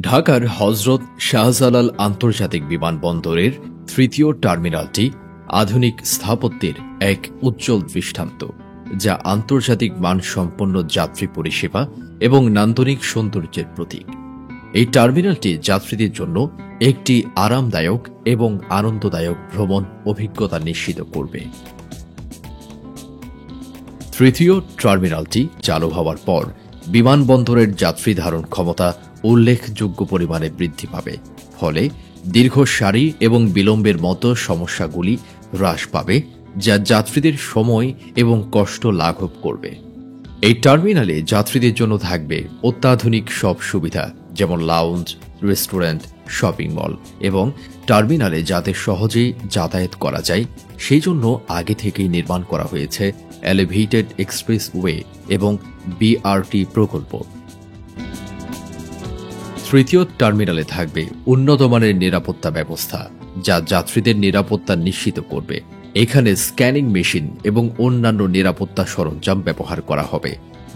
ঢাকার হজরত শাহজালাল আন্তর্জাতিক বিমানবন্দরের তৃতীয় টার্মিনালটি আধুনিক স্থাপত্যের এক উজ্জ্বল দৃষ্টান্ত, যা আন্তর্জাতিক মানসম্পন্ন যাত্রী পরিষেবা এবং নান্দনিক সৌন্দর্যের প্রতীক। এই টার্মিনালটি যাত্রীদের জন্য একটি আরামদায়ক এবং আনন্দদায়ক ভ্রমণ অভিজ্ঞতা নিশ্চিত করবে। তৃতীয় টার্মিনালটি চালু হওয়ার পর বিমানবন্দরের যাত্রী ধারণ ক্ষমতা উল্লেখযোগ্য পরিমাণে বৃদ্ধি পাবে, ফলে দীর্ঘ সারি এবং বিলম্বের মতো সমস্যাগুলি হ্রাস পাবে, যা যাত্রীদের সময় এবং কষ্ট লাঘব করবে। এই টার্মিনালে যাত্রীদের জন্য থাকবে অত্যাধুনিক সব সুবিধা, যেমন লাউঞ্জ, রেস্টুরেন্ট, শপিং মল, এবং টার্মিনালে যাতে সহজেই যাতায়াত করা যায় সেই জন্য আগে থেকেই নির্মাণ করা হয়েছে এলিভেটেড এক্সপ্রেসওয়ে এবং বিআরটি প্রকল্প। তৃতীয় টার্মিনালে থাকবে উন্নতমানের নিরাপত্তা ব্যবস্থা, যা যাত্রীদের নিরাপত্তা নিশ্চিত করবে। এখানে স্ক্যানিং মেশিন এবং অন্যান্য নিরাপত্তা সরঞ্জাম ব্যবহার করা হবে,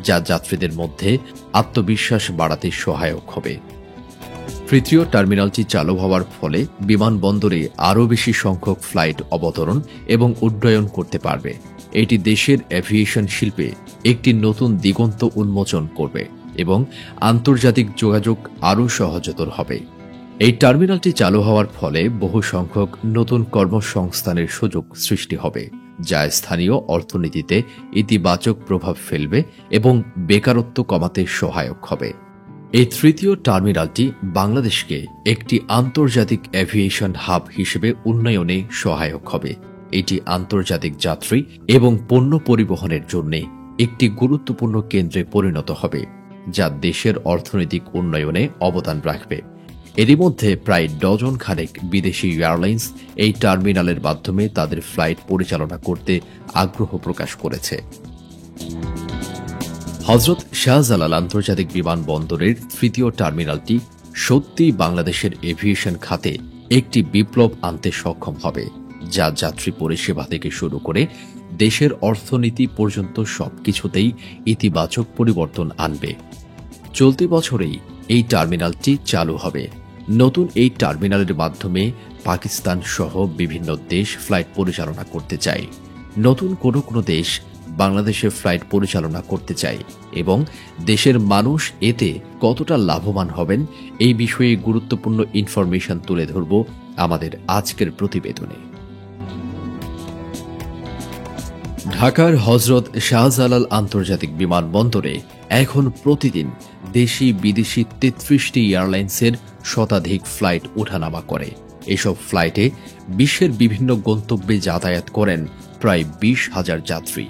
যা যাত্রীদের মধ্যে আত্মবিশ্বাস বাড়াতে সহায়ক হবে। তৃতীয় টার্মিনালটি চালু হওয়ার ফলে বিমানবন্দরে আরও বেশি সংখ্যক ফ্লাইট অবতরণ এবং উড্ডয়ন করতে পারবে। এটি দেশের এভিয়েশন শিল্পে একটি নতুন দিগন্ত উন্মোচন করবে এবং আন্তর্জাতিক যোগাযোগ আরও সহজতর হবে। এই টার্মিনালটি চালু হওয়ার ফলে বহু সংখ্যক নতুন কর্মসংস্থানের সুযোগ সৃষ্টি হবে, যা স্থানীয় অর্থনীতিতে ইতিবাচক প্রভাব ফেলবে এবং বেকারত্ব কমাতে সহায়ক হবে। এই তৃতীয় টার্মিনালটি বাংলাদেশকে একটি আন্তর্জাতিক এভিয়েশন হাব হিসেবে উন্নয়নে সহায়ক হবে। এটি আন্তর্জাতিক যাত্রী এবং পণ্য পরিবহনের জন্য একটি গুরুত্বপূর্ণ কেন্দ্রে পরিণত হবে, যা দেশের অর্থনৈতিক উন্নয়নে অবদান রাখবে। এরই মধ্যে প্রায় ডজন খানেক বিদেশি এয়ারলাইন্স এই টার্মিনালের মাধ্যমে তাদের ফ্লাইট পরিচালনা করতে আগ্রহ প্রকাশ করেছে। হজরত শাহজালাল আন্তর্জাতিক বিমানবন্দরের তৃতীয় টার্মিনালটি সত্যিই বাংলাদেশের এভিয়েশন খাতে একটি বিপ্লব আনতে সক্ষম হবে, যা যাত্রী পরিষেবা থেকে শুরু করে দেশের অর্থনীতি পর্যন্ত সবকিছুতেই ইতিবাচক পরিবর্তন আনবে। চলতি বছরেই এই টার্মিনালটি চালু হবে। নতুন এই টার্মিনালের মাধ্যমে পাকিস্তান সহ বিভিন্ন দেশ ফ্লাইট পরিচালনা করতে চায়। নতুন কোনো দেশ বাংলাদেশে ফ্লাইট পরিচালনা করতে চায় এবং দেশের মানুষ এতে কতটা লাভবান হবেন এই বিষয়ে গুরুত্বপূর্ণ ইনফরমেশন তুলে ধরব আমাদের আজকের প্রতিবেদনে। ঢাকার হজরত শাহজালাল আন্তর্জাতিক বিমানবন্দরে এখন প্রতিদিন দেশি বিদেশি ৩৩টি এয়ারলাইন্সের শতাধিক ফ্লাইট ওঠানামা করে। এসব ফ্লাইটে বিশ্বের বিভিন্ন গন্তব্যে যাতায়াত করেন প্রায় ২০,০০০ যাত্রী।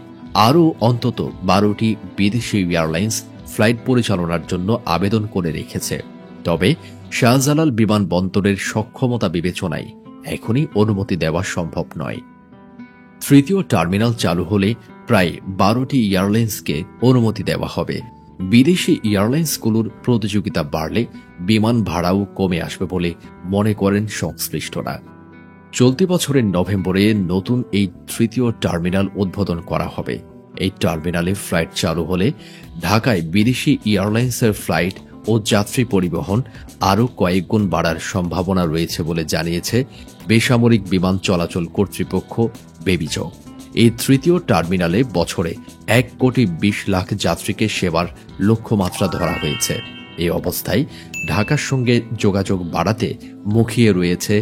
আরও অন্তত ১২টি বিদেশি এয়ারলাইন্স ফ্লাইট পরিচালনার জন্য আবেদন করে রেখেছে। তবে শাহজালাল বিমানবন্দরের সক্ষমতা বিবেচনায় এখনই অনুমতি দেওয়া সম্ভব নয়। তৃতীয় টার্মিনাল চালু হলে প্রায় ১২টি এয়ারলাইন্সকে অনুমতি দেওয়া হবে। বিদেশি এয়ারলাইন্সগুলোর প্রতিযোগিতা বাড়লে বিমান ভাড়াও কমে আসবে বলে মনে করেন সংশ্লিষ্টরা। চলতি বছরের নভেম্বরে নতুন এই তৃতীয় টার্মিনাল উদ্বোধন করা হবে। এই টার্মিনালে ফ্লাইট চালু হলে ঢাকায় বিদেশি এয়ারলাইন্সের ফ্লাইট ও যাত্রী পরিবহন আরও কয়েক গুণ বাড়ার সম্ভাবনা রয়েছে বলে জানিয়েছে বেসামরিক বিমান চলাচল কর্তৃপক্ষ বেবিজো। এই তৃতীয় টার্মিনালে বছরে ১,২০,০০,০০০ যাত্রীকে সেবার লক্ষ্যমাত্রা ধরা হয়েছে। এই অবস্থায় ঢাকার সঙ্গে যোগাযোগ বাড়াতে মুখিয়ে রয়েছে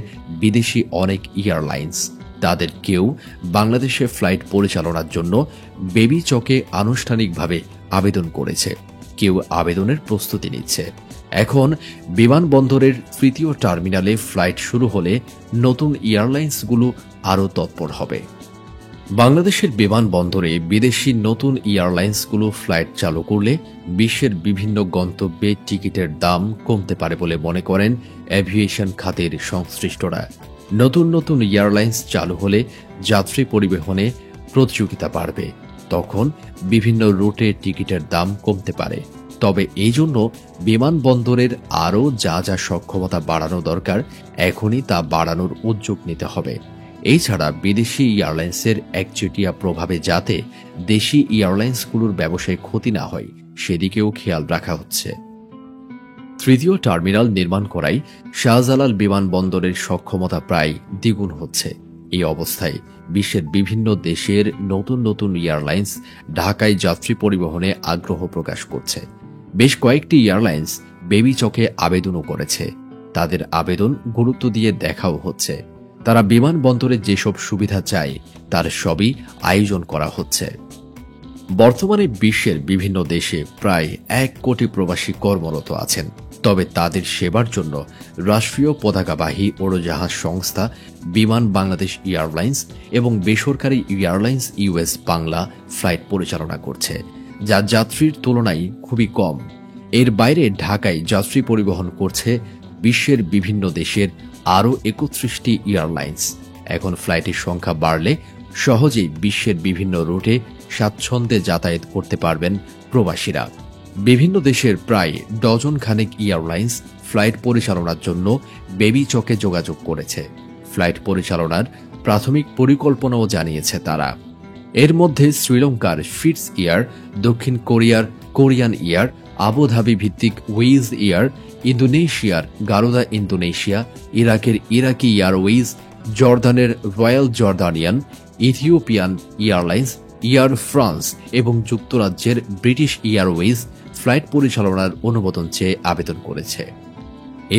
বিদেশি অনেক এয়ারলাইন্স। তাদের কেউ বাংলাদেশে ফ্লাইট পরিচালনার জন্য বেবিচকে আনুষ্ঠানিকভাবে আবেদন করেছে, কেউ আবেদনের প্রস্তুতি নিচ্ছে। এখন বিমানবন্দরের তৃতীয় টার্মিনালে ফ্লাইট শুরু হলে নতুন এয়ারলাইন্সগুলো আরও তৎপর হবে। বাংলাদেশের বিমানবন্দরে বিদেশি নতুন এয়ারলাইন্সগুলো ফ্লাইট চালু করলে বিশ্বের বিভিন্ন গন্তব্যে টিকিটের দাম কমতে পারে বলে মনে করেন এভিয়েশন খাতের সংশ্লিষ্টরা। নতুন এয়ারলাইন্স চালু হলে যাত্রী পরিবহনে প্রতিযোগিতা বাড়বে, তখন বিভিন্ন রুটে টিকিটের দাম কমতে পারে। তবে এই জন্য বিমানবন্দরের আরও যা সক্ষমতা বাড়ানো দরকার এখনই তা বাড়ানোর উদ্যোগ নিতে হবে। এছাড়া বিদেশি এয়ারলাইন্সের একচেটিয়া প্রভাবে যাতে দেশি এয়ারলাইন্সগুলোর ব্যবসায় ক্ষতি না হয় সেদিকেও খেয়াল রাখা হচ্ছে। তৃতীয় টার্মিনাল নির্মাণ করায় শাহজালাল বিমানবন্দরের সক্ষমতা প্রায় দ্বিগুণ হচ্ছে। এই অবস্থায় বিশ্বের বিভিন্ন দেশের নতুন নতুন এয়ারলাইন্স ঢাকায় যাত্রী পরিবহনে আগ্রহ প্রকাশ করছে। বেশ কয়েকটি এয়ারলাইন্স বেবি চকে আবেদনও করেছে। তাদের আবেদন গুরুত্ব দিয়ে দেখাও হচ্ছে। তারা বিমানবন্দরে যেসব সুবিধা চায় তার সবই আয়োজন করা হচ্ছে। বর্তমানে বিশ্বের বিভিন্ন দেশে প্রায় 1 কোটি প্রবাসী কর্মরত আছেন। তবে তাদের সেবার জন্য রাষ্ট্রীয় পতাকাবাহী উড়োজাহাজ সংস্থা বিমান বাংলাদেশ এয়ারলাইন্স এবং বেসরকারি এয়ারলাইন্স ইউএস বাংলা ফ্লাইট পরিচালনা করছে, যা যাত্রীর তুলনায় খুবই কম। এর বাইরে ঢাকায় যাত্রী পরিবহন করছে বিশ্বের বিভিন্ন দেশের আরও 31টি এয়ারলাইন্স। এখন ফ্লাইটের সংখ্যা বাড়লে সহজেই বিশ্বের বিভিন্ন রুটে স্বাচ্ছন্দ্যে যাতায়াত করতে পারবেন প্রবাসীরা। বিভিন্ন দেশের প্রায় ডজন খানেক এয়ারলাইন্স ফ্লাইট পরিচালনার জন্য বেবি চকে যোগাযোগ করেছে। ফ্লাইট পরিচালনার প্রাথমিক পরিকল্পনাও জানিয়েছে তারা। এর মধ্যে শ্রীলঙ্কার ফিটস এয়ার, দক্ষিণ কোরিয়ার কোরিয়ান এয়ার, আবুধাবি ভিত্তিক ওয়েজ এয়ার, ইন্দোনেশিয়ার গারুদা ইন্দোনেশিয়া, ইরাকের ইরাকি এয়ারওয়েজ, জর্দানের Royal Jordanian, Ethiopian Airlines, Air France এবং যুক্তরাজ্যের ব্রিটিশ এয়ারওয়েজ ফ্লাইট পরিচালনার অনুমোদন চেয়ে আবেদন করেছে।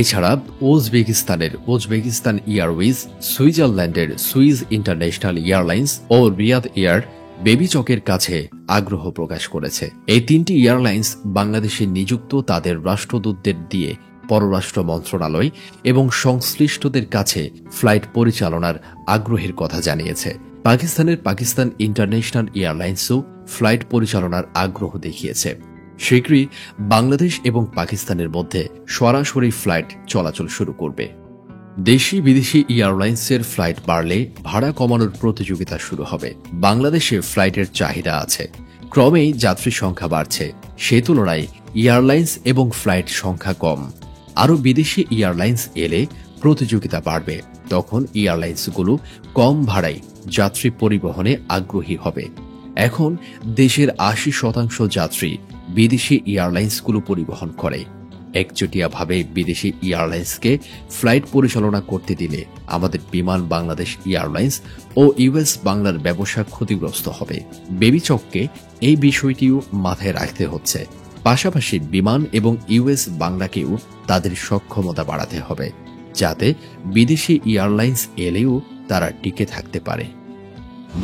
এছাড়া উজবেকিস্তানের উজবেকিস্তান এয়ারওয়েজ, সুইজারল্যান্ডের সুইজ ইন্টারন্যাশনাল এয়ারলাইন্স ও রিয়াদ এয়ার বেবি চকের কাছে আগ্রহ প্রকাশ করেছে। এই 3টি এয়ারলাইন্স বাংলাদেশে নিযুক্ত তাদের রাষ্ট্রদূতদের দিয়ে পররাষ্ট্র মন্ত্রণালয় এবং সংশ্লিষ্টদের কাছে ফ্লাইট পরিচালনার আগ্রহের কথা জানিয়েছে। পাকিস্তানের পাকিস্তান ইন্টারন্যাশনাল এয়ারলাইন্সও ফ্লাইট পরিচালনার আগ্রহ দেখিয়েছে। শীঘ্রই বাংলাদেশ এবং পাকিস্তানের মধ্যে সরাসরি ফ্লাইট চলাচল শুরু করবে। দেশি বিদেশি এয়ারলাইন্সের ফ্লাইট বাড়লে ভাড়া কমানোর প্রতিযোগিতা শুরু হবে। বাংলাদেশে ফ্লাইটের চাহিদা আছে, ক্রমেই যাত্রী সংখ্যা বাড়ছে। সে তুলনায় এয়ারলাইন্স এবং ফ্লাইট সংখ্যা কম। আরও বিদেশি এয়ারলাইন্স এলে প্রতিযোগিতা বাড়বে। তখন এয়ারলাইন্সগুলো কম ভাড়ায় যাত্রী পরিবহনে আগ্রহী হবে। এখন দেশের 80% যাত্রী বিদেশি এয়ারলাইন্সগুলো পরিবহন করে। একচেটিয়াভাবে বিদেশি এয়ারলাইন্সকে ফ্লাইট পরিচালনা করতে দিলে আমাদের বিমান বাংলাদেশ এয়ারলাইন্স ও ইউএস বাংলার ব্যবসা ক্ষতিগ্রস্ত হবে। বেবি চককে এই বিষয়টিও মাথায় রাখতে হচ্ছে। পাশাপাশি বিমান এবং ইউএস বাংলাকেও তাদের সক্ষমতা বাড়াতে হবে, যাতে বিদেশি এয়ারলাইন্স এলেও তারা টিকে থাকতে পারে।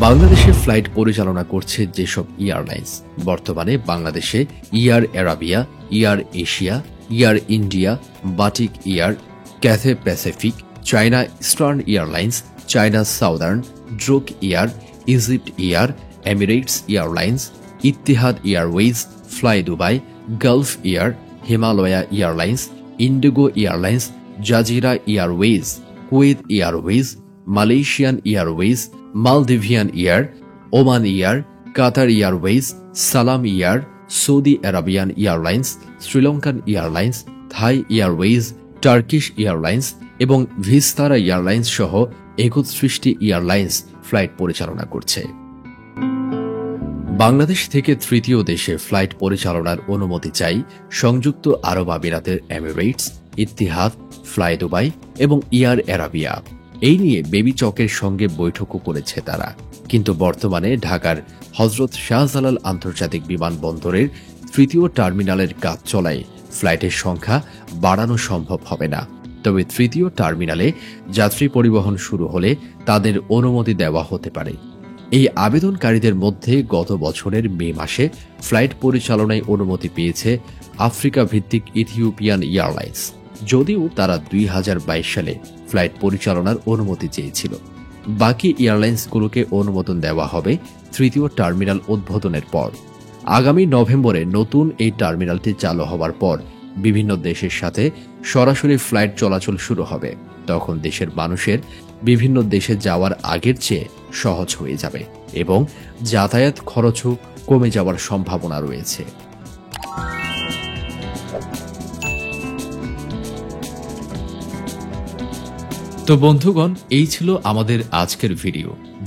বাংলাদেশে ফ্লাইট পরিচালনা করছে যেসব এয়ারলাইন্স, বর্তমানে বাংলাদেশে Air Arabia, Air Asia, Air India, Batik Air, Cathay Pacific, China Eastern Airlines, China Southern, Druk Air, Egypt Air, Emirates Airlines, Etihad Airways, Fly Dubai, Gulf Air, Himalaya Airlines, IndiGo Airlines, Jazeera Airways, Kuwait Airways, Malaysian Airways, Maldivian Air, Oman Air, Qatar Airways, Salam Air, Saudi Arabian Airlines, SriLankan Airlines, Thai Airways, Turkish Airlines এবং Vistara airlines সহ 31টি airlines flight পরিচালনা করছে। বাংলাদেশ থেকে তৃতীয় দেশে flight পরিচালনার অনুমতি চাই সংযুক্ত আরব আমিরাতের এমিরেটস, ইত্তিহাদ, ফ্লাই দুবাই এবং এয়ার অ্যারাবিয়া। এই নিয়ে বেবি চকের সঙ্গে বৈঠকও করেছে তারা। কিন্তু বর্তমানে ঢাকার হজরত শাহজালাল আন্তর্জাতিক বিমানবন্দরের তৃতীয় টার্মিনালের কাজ চলায় ফ্লাইটের সংখ্যা বাড়ানো সম্ভব হবে না। তবে তৃতীয় টার্মিনালে যাত্রী পরিবহন শুরু হলে তাদের অনুমতি দেওয়া হতে পারে। এই আবেদনকারীদের মধ্যে গত বছরের মে মাসে ফ্লাইট পরিচালনায় অনুমতি পেয়েছে আফ্রিকা ভিত্তিক ইথিওপিয়ান এয়ারলাইন্স, যদিও তারা 2022 সালে ফ্লাইট পরিচালনার অনুমতি চেয়েছিল। বাকি এয়ারলাইন্সগুলোকে অনুমোদন দেওয়া হবে তৃতীয় টার্মিনাল উদ্বোধনের পর। আগামী নভেম্বরে নতুন এই টার্মিনালটি চালু হওয়ার পর বিভিন্ন দেশের সাথে সরাসরি ফ্লাইট চলাচল শুরু হবে। তখন দেশের মানুষের বিভিন্ন দেশে যাওয়ার আগের চেয়ে সহজ হয়ে যাবে এবং যাতায়াত খরচও কমে যাওয়ার সম্ভাবনা রয়েছে। তো বন্ধুগণ, এই ছিল আমাদের আজকের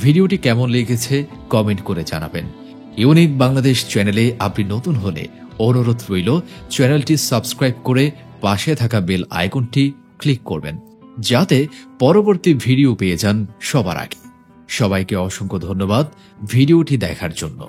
ভিডিওটি কেমন লেগেছে কমেন্ট করে জানাবেন। ইউনিক বাংলাদেশ চ্যানেলে আপনি নতুন হলে অনুরোধ রইল চ্যানেলটি সাবস্ক্রাইব করে পাশে থাকা বেল আইকনটি ক্লিক করবেন, যাতে পরবর্তী ভিডিও পেয়ে যান সবার আগে। সবাইকে অসংখ্য ধন্যবাদ ভিডিওটি দেখার জন্য।